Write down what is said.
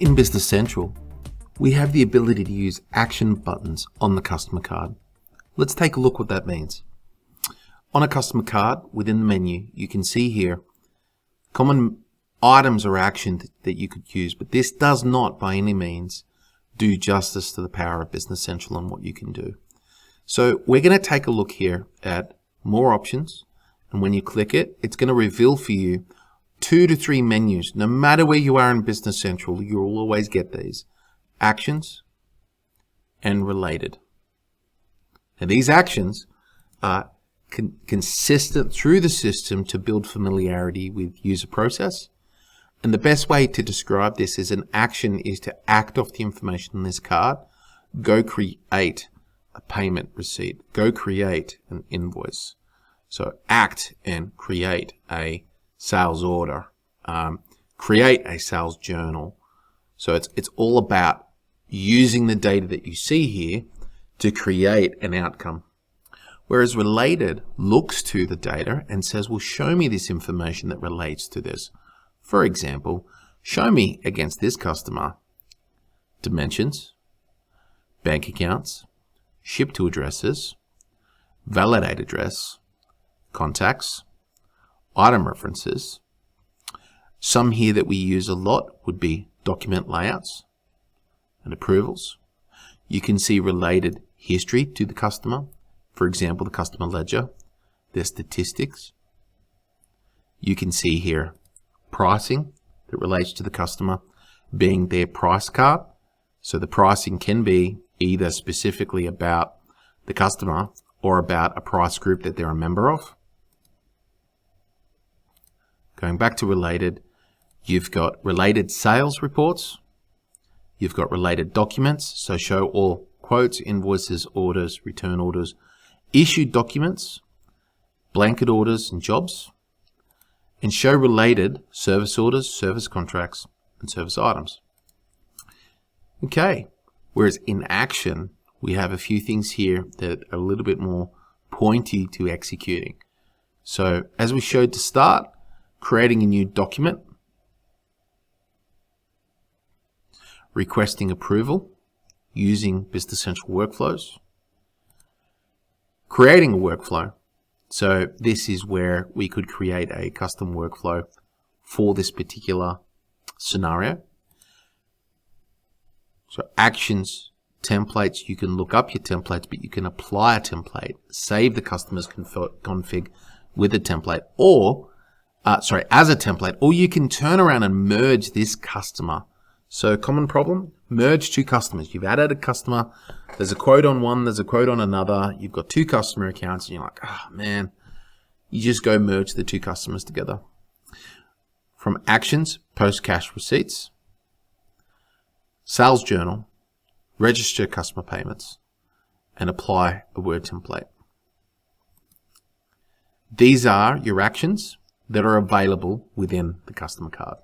In Business Central, we have the ability to use action buttons on the customer card. Let's take a look what that means. On a customer card, within the menu, you can see here common items or actions that you could use, but this does not by any means do justice to the power of Business Central and what you can do. So we're going to take a look here at more options, and when you click it, it's going to reveal for you 2 to 3 menus. No matter where you are in Business Central, you will always get these: actions and related. And these actions are consistent through the system to build familiarity with user process. And the best way to describe this is an action is to act off the information on this card. Go create a payment receipt. Go create an invoice. So act and create a sales order. Create a sales journal. So it's all about using the data that you see here to create an outcome. Whereas related looks to the data and says, well, show me this information that relates to this. For example, show me against this customer dimensions, bank accounts, ship to addresses, validate address, contacts, item references. Some here that we use a lot would be document layouts and approvals. You can see related history to the customer. For example, the customer ledger, their statistics. You can see here pricing that relates to the customer being their price card. So the pricing can be either specifically about the customer or about a price group that they're a member of. Going back to related, you've got related sales reports. You've got related documents. So show all quotes, invoices, orders, return orders, issued documents, blanket orders and jobs, and show related service orders, service contracts, and service items. Okay, whereas in action, we have a few things here that are a little bit more pointy to executing. So as we showed to start, creating a new document, requesting approval using Business Central workflows, creating a workflow. So this is where we could create a custom workflow for this particular scenario. So actions, templates, you can look up your templates, but you can apply a template, save the customer's config with a template, or as a template, or you can turn around and merge this customer. So common problem, merge 2 customers. You've added a customer, there's a quote on one, there's a quote on another, you've got 2 customer accounts, and you're like, oh man, you just go merge the 2 customers together. From actions, post cash receipts, sales journal, register customer payments, and apply a Word template. These are your actions that are available within the customer card.